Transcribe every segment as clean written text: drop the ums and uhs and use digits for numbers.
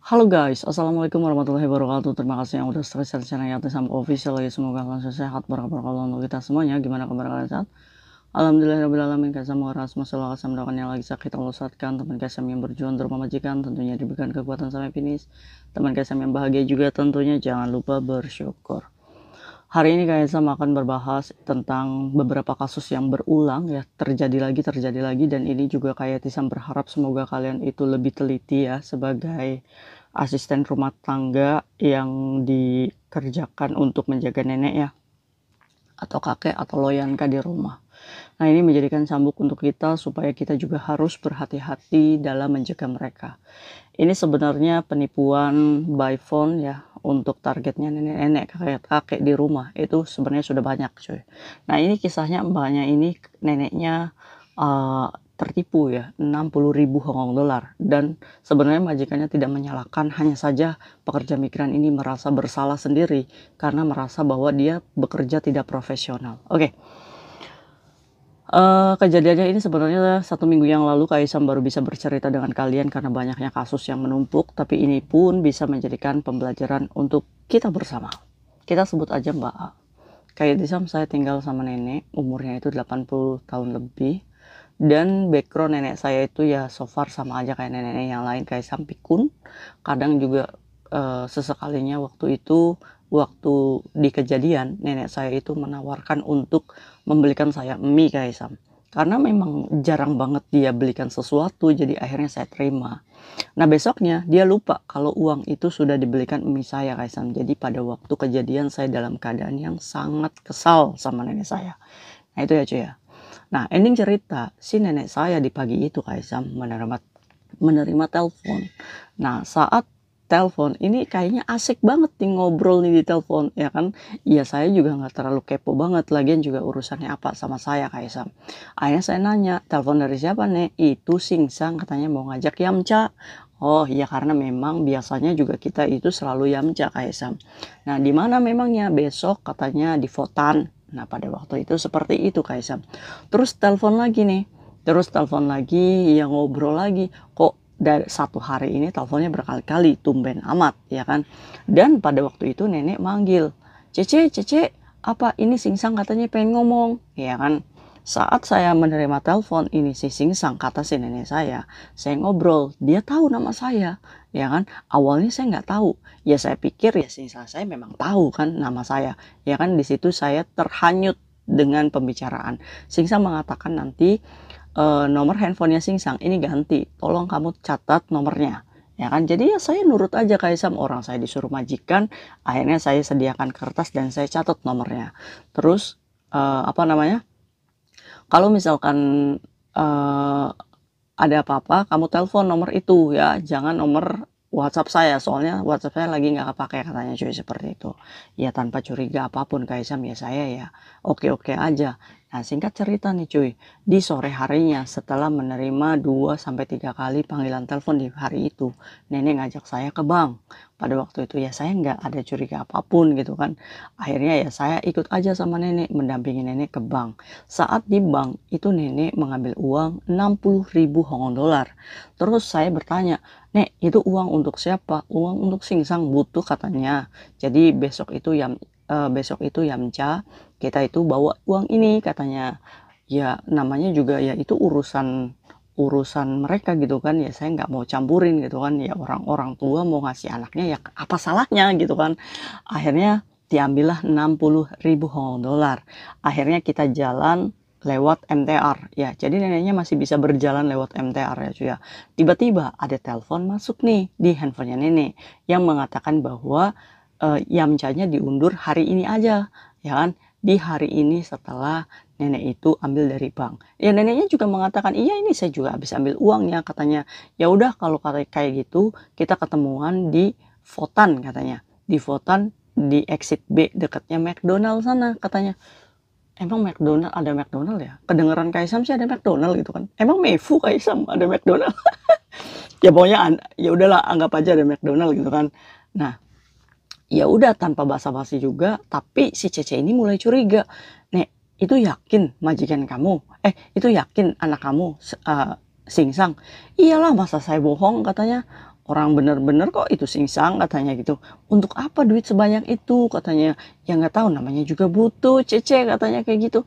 Halo guys, assalamualaikum warahmatullahi wabarakatuh. Terima kasih yang udah share channel Yatis Sampo Official ya. Semoga kalian sehat, berkah untuk kita semuanya. Gimana kabar kalian sehat? Alhamdulillahirobbilalamin. Kasih moral semua selalu kasih mendoakan yang lagi sakit Allah sehatkan. Teman kasih yang berjuang untuk majikan tentunya diberikan kekuatan sampai finish. Teman kasih yang bahagia juga tentunya jangan lupa bersyukur. Hari ini guys sama akan berbahas tentang beberapa kasus yang berulang ya, terjadi lagi, dan ini juga kayak Tisam berharap semoga kalian itu lebih teliti ya sebagai asisten rumah tangga yang dikerjakan untuk menjaga nenek ya, atau kakek atau loyanka di rumah. Nah, ini menjadikan cambuk untuk kita supaya kita juga harus berhati-hati dalam menjaga mereka. Ini sebenarnya penipuan by phone ya, untuk targetnya nenek-nenek, kakek-kakek di rumah itu sebenarnya sudah banyak cuy. Nah, ini kisahnya mbaknya ini neneknya tertipu ya, 60.000 Hong Kong dolar, dan sebenarnya majikannya tidak menyalahkan, hanya saja pekerja migran ini merasa bersalah sendiri karena merasa bahwa dia bekerja tidak profesional. Oke. Kejadiannya ini sebenarnya 1 minggu yang lalu Kaisam baru bisa bercerita dengan kalian karena banyaknya kasus yang menumpuk, tapi ini pun bisa menjadikan pembelajaran untuk kita bersama. Kita sebut aja Mbak A. Kayak Disam, saya tinggal sama nenek, umurnya itu 80 tahun lebih, dan background nenek saya itu ya so far sama aja kayak nenek-nenek yang lain, kayak pikun. Kadang juga sesekalinya waktu di kejadian nenek saya itu menawarkan untuk membelikan saya mie Kaisam, karena memang jarang banget dia belikan sesuatu, jadi akhirnya saya terima. Nah, besoknya dia lupa kalau uang itu sudah dibelikan mie saya Kaisam. Jadi pada waktu kejadian saya dalam keadaan yang sangat kesal sama nenek saya. Nah, itu ya cuy ya. Nah, ending cerita, si nenek saya di pagi itu Kaisam menerima telepon. Nah, saat telepon ini kayaknya asik banget nih ngobrol nih di telepon ya kan. Iya, saya juga nggak terlalu kepo banget, lagian juga urusannya apa sama saya Kaisam. Akhirnya saya nanya, telepon dari siapa nek? Itu Singsang, katanya mau ngajak Yamcha. Oh iya, karena memang biasanya juga kita itu selalu Yamcha Kaisam. Nah, di mana memangnya? Besok katanya di Votan. Nah, pada waktu itu seperti itu Kaisam. Terus telepon lagi nih. Terus telepon lagi, ya ngobrol lagi. Kok dari satu hari ini teleponnya berkali-kali, tumben amat ya kan. Dan pada waktu itu nenek manggil, Cece, apa ini Singsang katanya pengen ngomong ya kan. Saat saya menerima telepon ini si Singsang, kata si nenek saya ngobrol, dia tahu nama saya ya kan. Awalnya saya nggak tahu, ya saya pikir ya Singsang saya memang tahu kan nama saya ya kan. Di situ saya terhanyut dengan pembicaraan. Singsang mengatakan nanti nomor handphonenya Singsang ini ganti, tolong kamu catat nomornya ya kan. Jadi ya saya nurut aja Kaisam, orang saya disuruh majikan, akhirnya saya sediakan kertas dan saya catat nomornya. Terus apa namanya, kalau misalkan ada apa-apa kamu telepon nomor itu ya, jangan nomor WhatsApp saya, soalnya WhatsApp saya lagi nggak kepake, katanya cuy seperti itu. Ya tanpa curiga apapun Kaisam, ya saya ya oke-oke aja. Nah, singkat cerita nih cuy, di sore harinya setelah menerima 2-3 kali panggilan telepon di hari itu, nenek ngajak saya ke bank. Pada waktu itu ya saya nggak ada curiga apapun gitu kan. Akhirnya ya saya ikut aja sama nenek, mendampingi nenek ke bank. Saat di bank itu nenek mengambil uang 60.000 Hong Kong dolar. Terus saya bertanya, Nek, itu uang untuk siapa? Uang untuk Singsang, butuh katanya. Jadi besok itu Yamcha, kita itu bawa uang ini katanya. Ya namanya juga ya itu urusan mereka gitu kan, ya saya nggak mau campurin gitu kan, ya orang tua mau ngasih anaknya ya apa salahnya gitu kan. Akhirnya diambillah 60.000 Hong Kong dolar. Akhirnya kita jalan lewat MTR ya, jadi neneknya masih bisa berjalan lewat MTR ya cuy ya. Tiba-tiba ada telepon masuk nih di handphonenya nenek yang mengatakan bahwa Yamcha-nya diundur hari ini aja ya kan, di hari ini setelah nenek itu ambil dari bank. Ya neneknya juga mengatakan, iya ini saya juga habis ambil uangnya katanya. Ya udah kalau kayak gitu kita ketemuan di Votan katanya. Di Votan di exit B dekatnya McDonald sana katanya. Emang McDonald, ada McDonald ya? Kedengeran Kaisam sih ada McDonald gitu kan. Emang Mefu Kaisam ada McDonald? Ya pokoknya ya udahlah, anggap aja ada McDonald gitu kan. Nah, ya udah tanpa basa-basi juga, tapi si Cece ini mulai curiga. Nek, itu yakin majikan kamu? Itu yakin anak kamu Singsang? Iyalah, masa saya bohong katanya. orang bener-bener kok itu singsang katanya gitu. Untuk apa duit sebanyak itu katanya. Ya nggak tahu namanya juga butuh Cece katanya kayak gitu.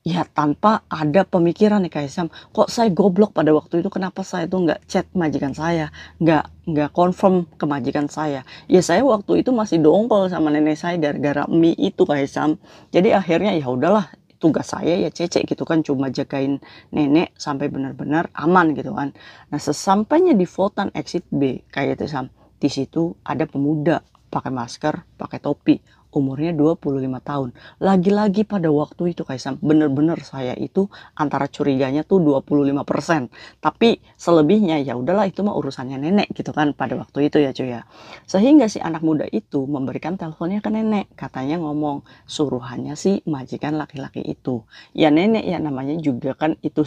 Ya tanpa ada pemikiran nih kayak Sam, kok saya goblok pada waktu itu kenapa saya tuh nggak chat majikan saya, nggak confirm ke majikan saya. Ya saya waktu itu masih dongkol sama nenek saya gara-gara mie itu kayak Sam. Jadi akhirnya ya udahlah tugas saya ya Cece gitu kan cuma jagain nenek sampai benar-benar aman gitu kan. Nah sesampainya di Votan Exit B kayak itu Sam, di situ ada pemuda pakai masker, pakai topi, umurnya 25 tahun. Lagi-lagi pada waktu itu Kaisang, bener-bener saya itu antara curiganya tuh 25%. Tapi selebihnya ya udahlah itu mah urusannya nenek gitu kan pada waktu itu ya cuy ya. Sehingga si anak muda itu memberikan teleponnya ke nenek. Katanya ngomong suruhannya si majikan laki-laki itu. Ya nenek ya namanya juga kan itu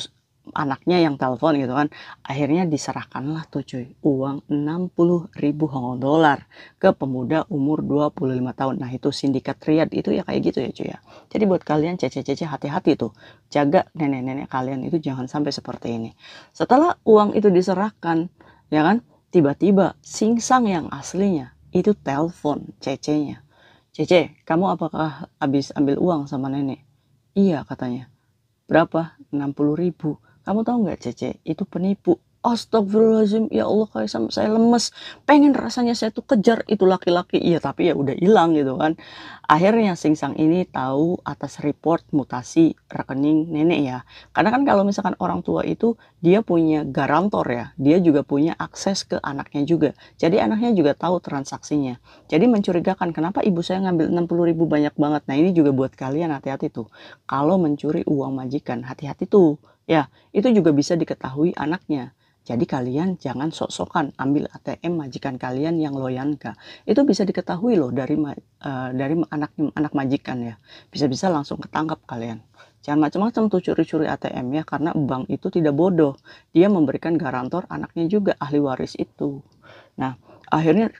anaknya yang telepon gitu kan. Akhirnya diserahkanlah tuh cuy uang 60.000 Hong Kong dolar ke pemuda umur 25 tahun. Nah itu sindikat Riyadh itu ya kayak gitu ya cuy ya. Jadi buat kalian cece-cece hati-hati tuh. Jaga nenek-nenek kalian itu jangan sampai seperti ini. Setelah uang itu diserahkan ya kan. Tiba-tiba singsang yang aslinya itu telepon cecenya. Cece, kamu apakah habis ambil uang sama nenek? Iya katanya. Berapa? 60.000. Kamu tahu nggak Cece, itu penipu. Astagfirullahaladzim, ya Allah kayak saya lemes. Pengen rasanya saya tuh kejar itu laki-laki. Iya tapi ya udah hilang gitu kan. Akhirnya singsang ini tahu atas report mutasi rekening nenek ya. Karena kan kalau misalkan orang tua itu dia punya garantor ya. Dia juga punya akses ke anaknya juga. Jadi anaknya juga tahu transaksinya. Jadi mencurigakan kenapa ibu saya ngambil 60.000 banyak banget. Nah ini juga buat kalian hati-hati tuh. Kalau mencuri uang majikan hati-hati tuh. Ya itu juga bisa diketahui anaknya. Jadi kalian jangan sok-sokan ambil ATM majikan kalian yang loyanka. Itu bisa diketahui loh dari anak majikan ya. Bisa-bisa langsung ketangkap kalian. Jangan macam-macam tuh curi-curi ATM ya karena bank itu tidak bodoh. Dia memberikan garantor anaknya juga ahli waris itu. Nah, akhirnya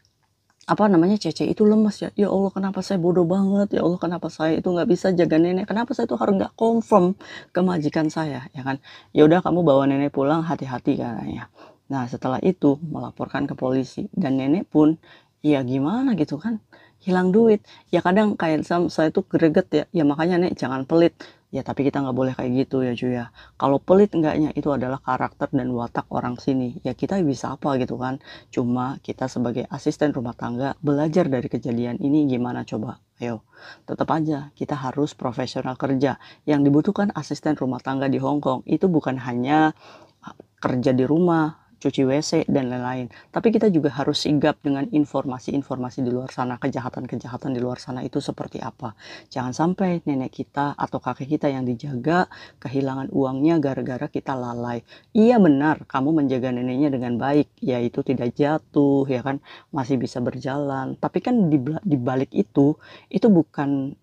apa namanya Cece itu lemes ya. Ya Allah kenapa saya bodoh banget. Ya Allah kenapa saya itu nggak bisa jaga nenek. Kenapa saya itu harus nggak confirm ke majikan saya ya kan. Ya udah kamu bawa nenek pulang hati-hati katanya. Nah setelah itu melaporkan ke polisi dan nenek pun ya gimana gitu kan. Hilang duit. Ya kadang kayak saya tuh greget ya. Ya makanya nek jangan pelit. Ya tapi kita nggak boleh kayak gitu ya cuy ya. Kalau pelit enggaknya itu adalah karakter dan watak orang sini. Ya kita bisa apa gitu kan. Cuma kita sebagai asisten rumah tangga belajar dari kejadian ini gimana coba. Ayo, tetap aja kita harus profesional kerja. Yang dibutuhkan asisten rumah tangga di Hong Kong itu bukan hanya kerja di rumah, cuci WC, dan lain-lain. Tapi kita juga harus sigap dengan informasi-informasi di luar sana, kejahatan-kejahatan di luar sana itu seperti apa. Jangan sampai nenek kita atau kakek kita yang dijaga kehilangan uangnya gara-gara kita lalai. Iya benar, kamu menjaga neneknya dengan baik, yaitu tidak jatuh, ya kan, masih bisa berjalan. Tapi kan di balik itu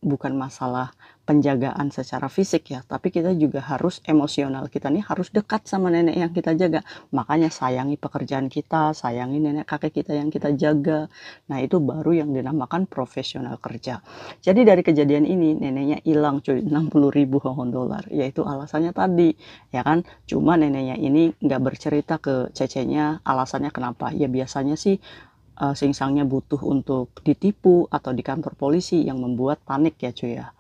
bukan masalah penjagaan secara fisik ya, tapi kita juga harus emosional kita nih harus dekat sama nenek yang kita jaga. Makanya sayangi pekerjaan kita, sayangi nenek kakek kita yang kita jaga. Nah itu baru yang dinamakan profesional kerja. Jadi dari kejadian ini neneknya hilang cuy 60.000 Hong Kong dolar. Yaitu alasannya tadi ya kan. Cuma neneknya ini nggak bercerita ke cecenya alasannya kenapa. Ya biasanya sih singsangnya butuh untuk ditipu atau di kantor polisi yang membuat panik ya cuy ya.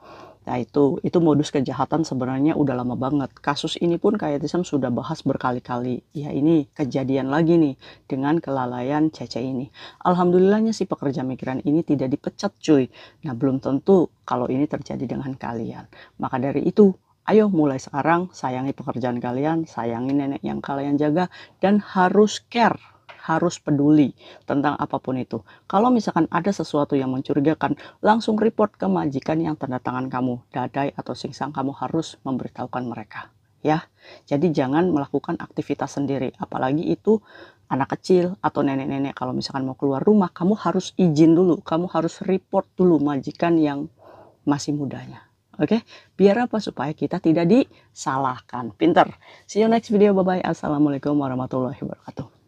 Nah itu modus kejahatan sebenarnya udah lama banget. Kasus ini pun kayak Tisam sudah bahas berkali-kali. Ya ini kejadian lagi nih dengan kelalaian Cece ini. Alhamdulillahnya si pekerja migran ini tidak dipecat cuy. Nah belum tentu kalau ini terjadi dengan kalian. Maka dari itu ayo mulai sekarang sayangi pekerjaan kalian, sayangi nenek yang kalian jaga dan harus care. Harus peduli tentang apapun itu. Kalau misalkan ada sesuatu yang mencurigakan, langsung report ke majikan yang tanda tangan kamu, dadai atau singsang, kamu harus memberitahukan mereka. Ya, jadi jangan melakukan aktivitas sendiri, apalagi itu anak kecil atau nenek-nenek. Kalau misalkan mau keluar rumah, kamu harus izin dulu, kamu harus report dulu majikan yang masih mudanya. Oke, biar apa? Supaya kita tidak disalahkan. Pinter. See you next video. Bye-bye. Assalamualaikum warahmatullahi wabarakatuh.